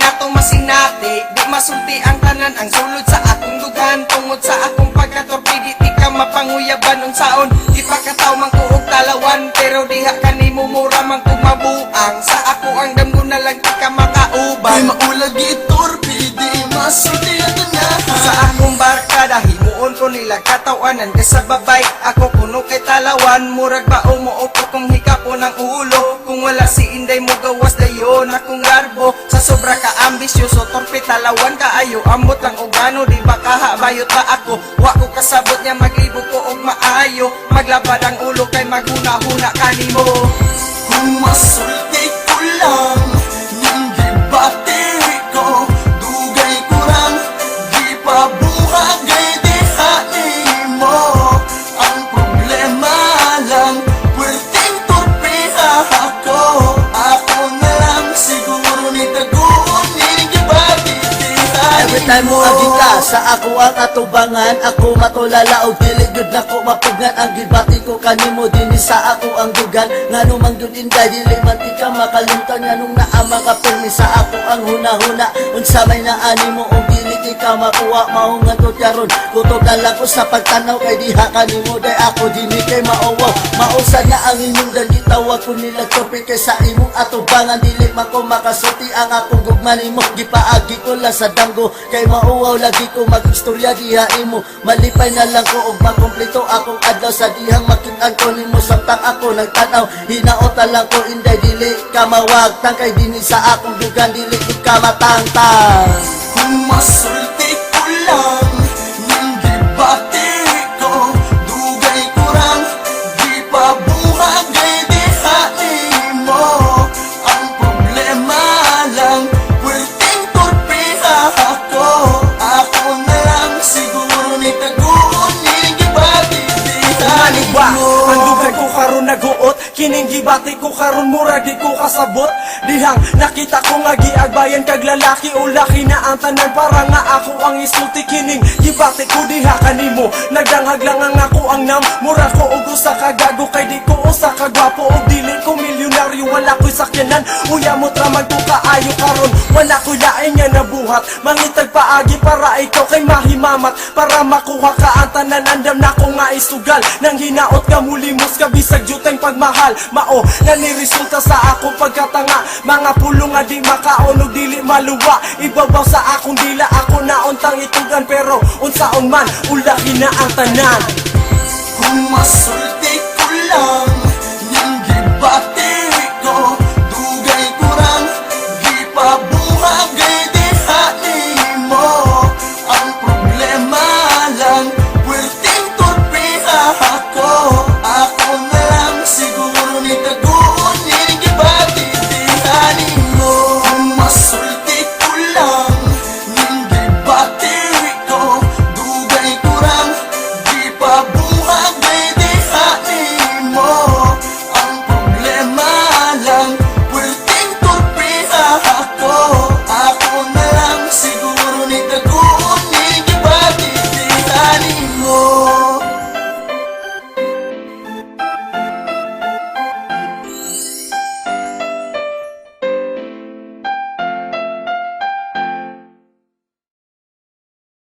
nato masinati, di masulti ang tanan ang sulod sa akong dugan. Tungod sa akong pagkatorpidi, di ka mapanguyaban unsaon. Di pa kataw mang kuog talawan, pero diha kanimo mura mang kumabuang. Sa ako ang damgo na lang di ka makauban. Ay maulagi torpidi, masulti ang tanan. Sa akong barkada, himuon ko nila katawanan. Kaysa babay, ako kuno kay talawan. Murag ba umuupo kung hikapo ng ulo. Kung wala si Inday mo gawas dayon akong garbo. Sa sobra ka ambisyoso, torpe talawan kaayo. Amot lang ugano, di ba kahabayot ba ako? Wa ko kasabot niya maglibo ko og maayo. Maglabad ang ulo kay maghuna-huna kanimo. Kung masulti ko lang, yung gibati ko, dugay ko lang, di pa buhagay dihain mo. Ang problema lang, pwedeng torpeha ako. Ako na lang siguro ni taguon, yung gibati dihain Every time mo agita sa ako ang atubangan, ako matulala o diligod na ko mapugan. Ang gibati ko kanimo din sa ako ang dugan. Ngano mang yun inday dili man di ka makalimtan. Nganong naa mga permi sa ako ang huna-huna. Unsa may naani mo o dili di ka makuha. Maungan to tiyaron kutob na lang ko sa pagtanaw. Kay diha kanimo day ako dili kay mauwaw. Mausa na ang inyong dagitawag ko nila topic. Kay sa imong atubangan dili man ko makasulti ang akong gugman imo. Gipaagi ko lang sa danggo kay mauwaw lagi ko mag-istorya diha imo. Malipay na lang ko og makumpleto akong adlaw sa dihang makitaan ko nimo. Samtang ako nagtanaw hinaot lang ko inday dili ka mawagtang. Kay dinhi sa akong dugan dili ka matangtang. Kung masulti ko lang, yung gibati ko, dugay ko lang, di pa buhagay dihain mo. Ang problema lang, pwedeng torpeha ako. Ako na lang siguro ni taguon, yung gibati dihain Ba, mo. ang dugan ko karon naguot, kining gibati ko karon mura di ko kasabot. Dihang nakita ko nga giagbayan kag lalaki o laki na ang tanan para nga ako ang isulti. Kining gibati ko diha kanimo, nagdanghag lang ang ako ang nam. Mura ko og usa ka gago kay di ko usa ka gwapo og dili ko milyonaryo. Wala ko'y sakyanan, uya mo traman ko kaayo karon. Wala ko'y lain nga nabuhat, mangitag paagi para ikaw kay mahimamat. Para makuha ka ang tanan, andam na ko nga isugal. Nang hinaot ka mulimos ka bisag juteng pagmahal. Mao na niresulta sa akong pagkatanga. Mga pulong nga di makaon ug dili maluwa. Ibabaw sa akong dila, ako na untang itugan. Pero unsaon man, ulaki na ang tanan. Kung masulti